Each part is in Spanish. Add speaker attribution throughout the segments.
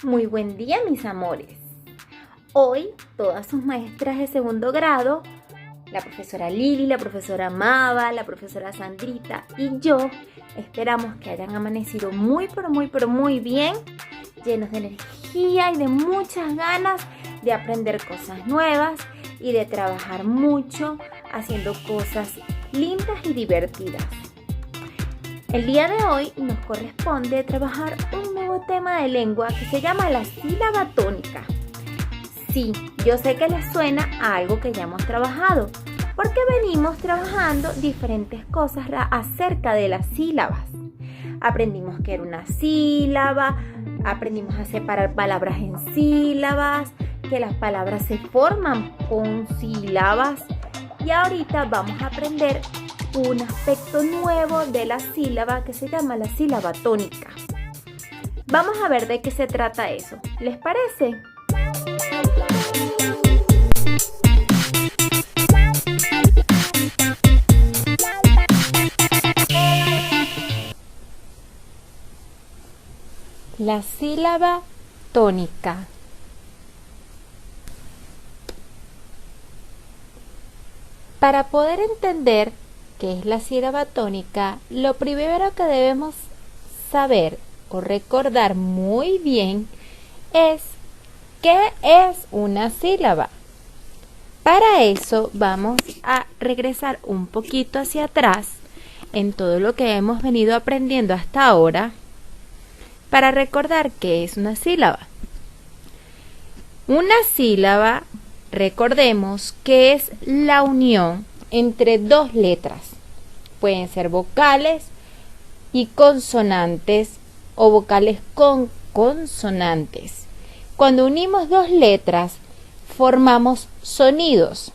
Speaker 1: Muy buen día, mis amores. Hoy todas sus maestras de segundo grado, la profesora Lili, la profesora Mava, la profesora Sandrita y yo esperamos que hayan amanecido muy bien, llenos de energía y de muchas ganas de aprender cosas nuevas y de trabajar mucho haciendo cosas lindas y divertidas. El día de hoy nos corresponde trabajar un nuevo tema de lengua que se llama la sílaba tónica. Sí, yo sé que les suena a algo que ya hemos trabajado, porque venimos trabajando diferentes cosas acerca de las sílabas. Aprendimos qué era una sílaba, aprendimos a separar palabras en sílabas, que las palabras se forman con sílabas y ahorita vamos a aprender un aspecto nuevo de la sílaba que se llama la sílaba tónica. Vamos a ver de qué se trata eso. ¿Les parece? La sílaba tónica. Para poder entender qué es la sílaba tónica, lo primero que debemos saber o recordar muy bien es qué es una sílaba. Para eso vamos a regresar un poquito hacia atrás en todo lo que hemos venido aprendiendo hasta ahora para recordar qué es una sílaba. Una sílaba, recordemos que es la unión entre dos letras. Pueden ser vocales y consonantes o vocales con consonantes. Cuando unimos dos letras, formamos sonidos.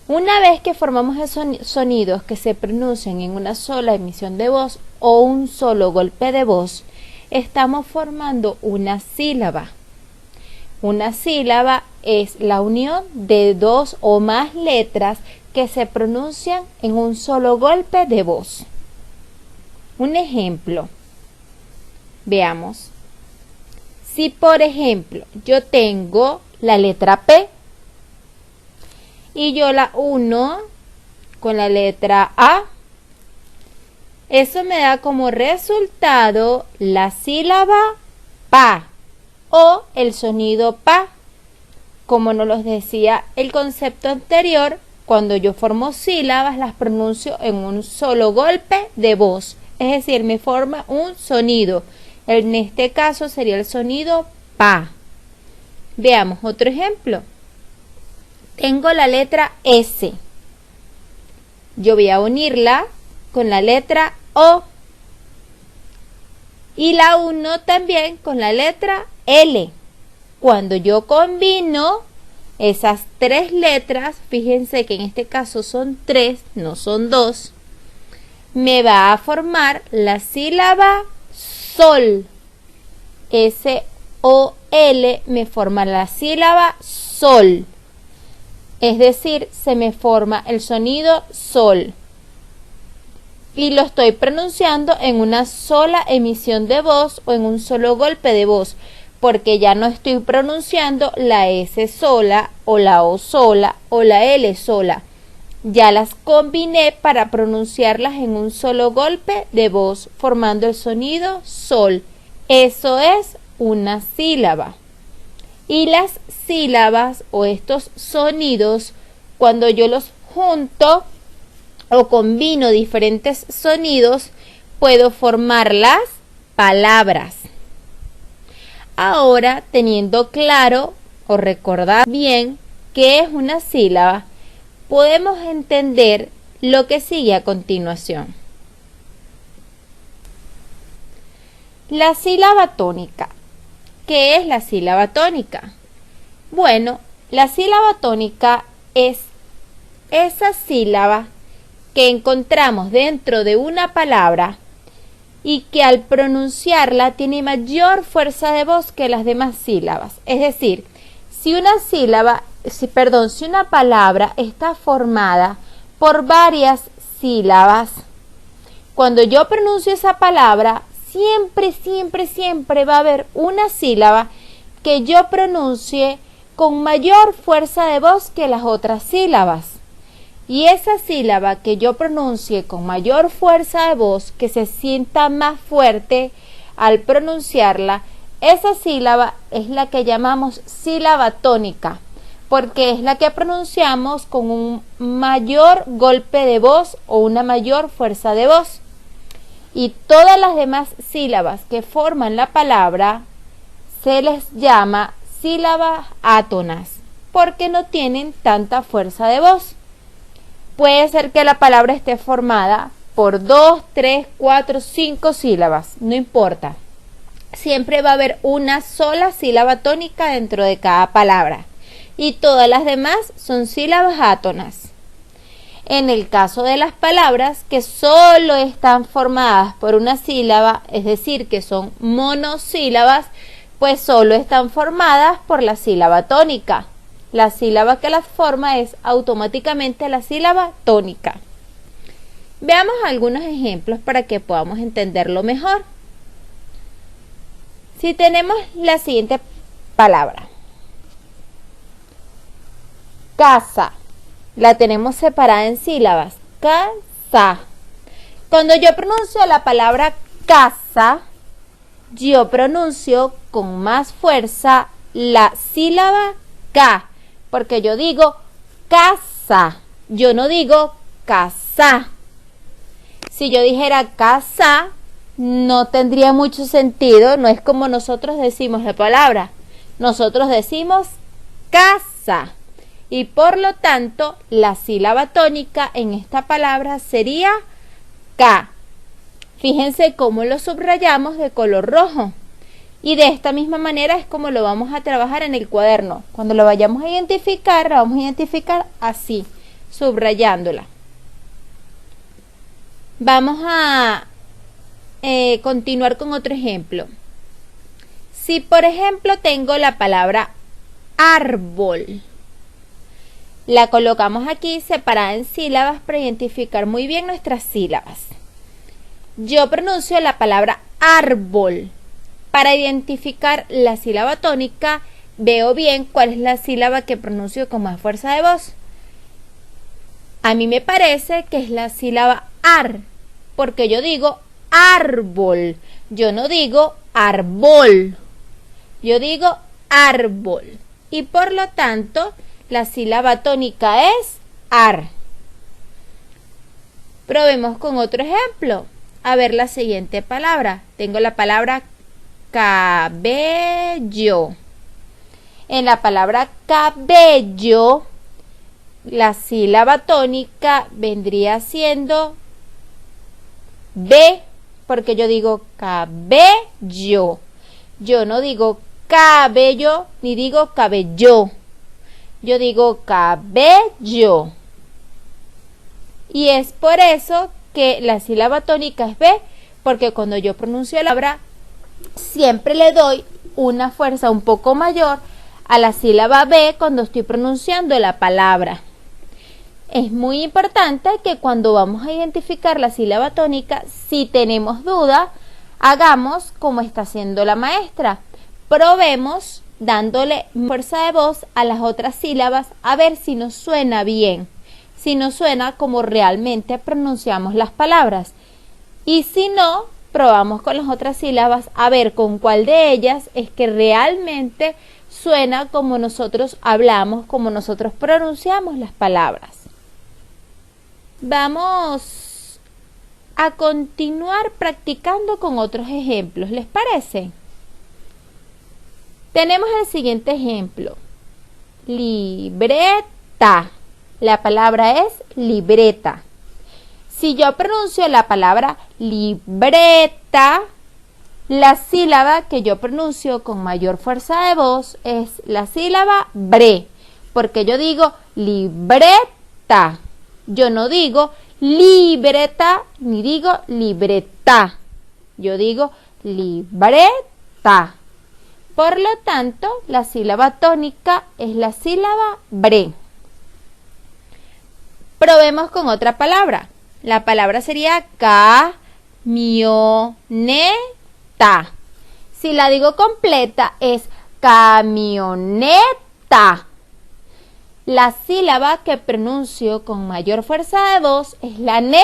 Speaker 1: Una vez que formamos esos sonidos que se pronuncian en una sola emisión de voz o un solo golpe de voz, estamos formando una sílaba. Una sílaba es la unión de dos o más letras que se pronuncian en un solo golpe de voz. Un ejemplo. Veamos. Si por ejemplo yo tengo la letra P y yo la uno con la letra A, eso me da como resultado la sílaba pa o el sonido pa. Como nos lo decía el concepto anterior, cuando yo formo sílabas las pronuncio en un solo golpe de voz, es decir, me forma un sonido. En este caso sería el sonido pa. Veamos otro ejemplo. Tengo la letra S. Yo voy a unirla con la letra O y la uno también con la letra L. Cuando yo combino esas tres letras, fíjense que en este caso son tres, no son dos, me va a formar la sílaba sol. S-O-L me forma la sílaba sol. Es decir, se me forma el sonido sol. Y lo estoy pronunciando en una sola emisión de voz o en un solo golpe de voz, porque ya no estoy pronunciando la S sola o la O sola o la L sola. Ya las combiné para pronunciarlas en un solo golpe de voz, formando el sonido sol. Eso es una sílaba. Y las sílabas o estos sonidos, cuando yo los junto o combino diferentes sonidos, puedo formar las palabras. Ahora, teniendo claro o recordar bien qué es una sílaba, podemos entender lo que sigue a continuación. La sílaba tónica. ¿Qué es la sílaba tónica? Bueno, la sílaba tónica es esa sílaba que encontramos dentro de una palabra y que al pronunciarla tiene mayor fuerza de voz que las demás sílabas. Es decir, si una palabra está formada por varias sílabas, cuando yo pronuncio esa palabra, siempre va a haber una sílaba que yo pronuncie con mayor fuerza de voz que las otras sílabas. Y esa sílaba que yo pronuncie con mayor fuerza de voz, que se sienta más fuerte al pronunciarla, esa sílaba es la que llamamos sílaba tónica, porque es la que pronunciamos con un mayor golpe de voz o una mayor fuerza de voz. Y todas las demás sílabas que forman la palabra se les llama sílabas átonas, porque no tienen tanta fuerza de voz. Puede ser que la palabra esté formada por 2, 3, 4, 5 sílabas, no importa. Siempre va a haber una sola sílaba tónica dentro de cada palabra y todas las demás son sílabas átonas. En el caso de las palabras que solo están formadas por una sílaba, es decir, que son monosílabas, pues solo están formadas por la sílaba tónica. La sílaba que las forma es automáticamente la sílaba tónica. Veamos algunos ejemplos para que podamos entenderlo mejor. Si tenemos la siguiente palabra, casa, la tenemos separada en sílabas, casa. Cuando yo pronuncio la palabra casa, yo pronuncio con más fuerza la sílaba K, porque yo digo casa, yo no digo casa. Si yo dijera casa, no tendría mucho sentido, no es como nosotros decimos la palabra. Nosotros decimos casa y por lo tanto la sílaba tónica en esta palabra sería K. Fíjense cómo lo subrayamos de color rojo. Y de esta misma manera es como lo vamos a trabajar en el cuaderno. Cuando lo vayamos a identificar, la vamos a identificar así, subrayándola. Vamos a continuar con otro ejemplo. Si por ejemplo tengo la palabra árbol, la colocamos aquí separada en sílabas para identificar muy bien nuestras sílabas. Yo pronuncio la palabra árbol. Para identificar la sílaba tónica, veo bien cuál es la sílaba que pronuncio con más fuerza de voz. A mí me parece que es la sílaba ar, porque yo digo árbol, yo no digo árbol, yo digo árbol. Y por lo tanto, la sílaba tónica es ar. Probemos con otro ejemplo. A ver la siguiente palabra. Tengo la palabra cabello. En la palabra cabello, la sílaba tónica vendría siendo B, porque yo digo cabello. Yo no digo cabello ni digo cabello. Yo digo cabello. Y es por eso que la sílaba tónica es B, porque cuando yo pronuncio la palabra siempre le doy una fuerza un poco mayor a la sílaba B cuando estoy pronunciando la palabra. Es muy importante que cuando vamos a identificar la sílaba tónica, si tenemos duda, hagamos como está haciendo la maestra. Probemos dándole fuerza de voz a las otras sílabas a ver si nos suena bien, si nos suena como realmente pronunciamos las palabras. Y si no, probamos con las otras sílabas a ver con cuál de ellas es que realmente suena como nosotros hablamos, como nosotros pronunciamos las palabras. Vamos a continuar practicando con otros ejemplos, ¿les parece? Tenemos el siguiente ejemplo. Libreta. La palabra es libreta. Si yo pronuncio la palabra libreta, la sílaba que yo pronuncio con mayor fuerza de voz es la sílaba bre, porque yo digo libreta. Yo no digo libreta ni digo libreta. Yo digo libreta. Por lo tanto, la sílaba tónica es la sílaba bre. Probemos con otra palabra. La palabra sería camioneta. Si la digo completa es camioneta. La sílaba que pronuncio con mayor fuerza de voz es la N,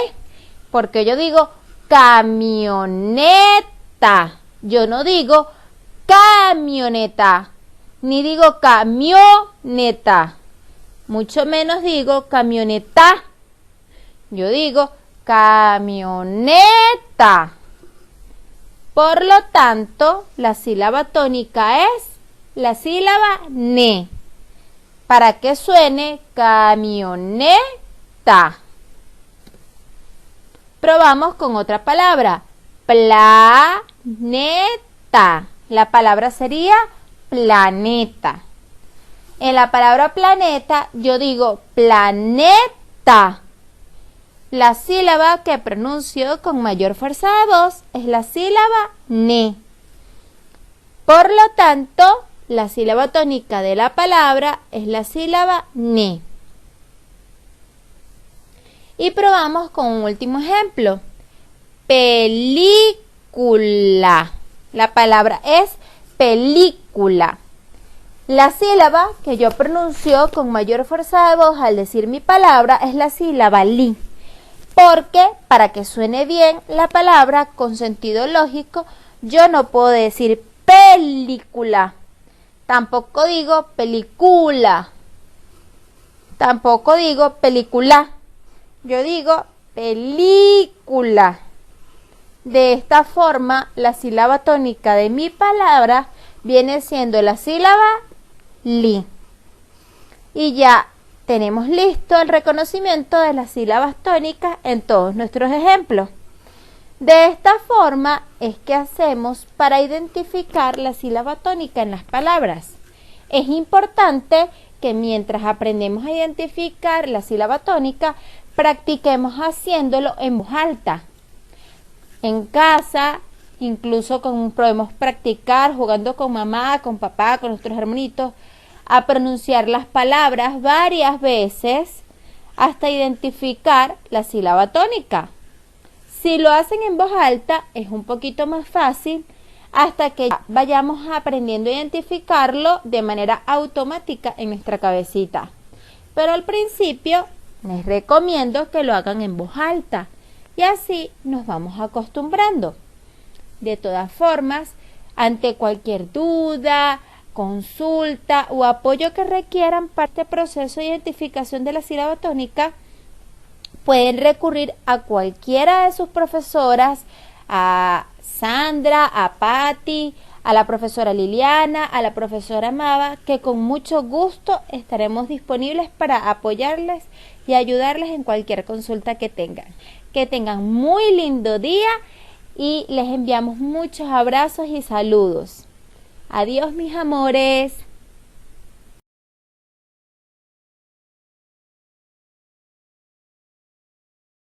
Speaker 1: porque yo digo camioneta. Yo no digo camioneta, ni digo camioneta, mucho menos digo camioneta. Yo digo camioneta. Por lo tanto, la sílaba tónica es la sílaba N, para que suene camioneta. Probamos con otra palabra, planeta. La palabra sería planeta. En la palabra planeta yo digo planeta. La sílaba que pronuncio con mayor fuerza de voz es la sílaba N. Por lo tanto, la sílaba tónica de la palabra es la sílaba N. Y probamos con un último ejemplo. Película. La palabra es película. La sílaba que yo pronuncio con mayor fuerza de voz al decir mi palabra es la sílaba li. Porque para que suene bien la palabra con sentido lógico, yo no puedo decir película. Tampoco digo película. Tampoco digo película. Yo digo película. De esta forma, la sílaba tónica de mi palabra viene siendo la sílaba li. Y ya tenemos listo el reconocimiento de las sílabas tónicas en todos nuestros ejemplos. De esta forma es que hacemos para identificar la sílaba tónica en las palabras. Es importante que mientras aprendemos a identificar la sílaba tónica, practiquemos haciéndolo en voz alta. En casa, incluso podemos practicar jugando con mamá, con papá, con nuestros hermanitos, a pronunciar las palabras varias veces hasta identificar la sílaba tónica. Si lo hacen en voz alta es un poquito más fácil hasta que vayamos aprendiendo a identificarlo de manera automática en nuestra cabecita. Pero al principio les recomiendo que lo hagan en voz alta y así nos vamos acostumbrando. De todas formas, ante cualquier duda, consulta o apoyo que requieran para este proceso de identificación de la sílaba tónica, pueden recurrir a cualquiera de sus profesoras, a Sandra, a Patti, a la profesora Liliana, a la profesora Mava, que con mucho gusto estaremos disponibles para apoyarles y ayudarles en cualquier consulta que tengan. Que tengan muy lindo día y les enviamos muchos abrazos y saludos. Adiós, mis amores.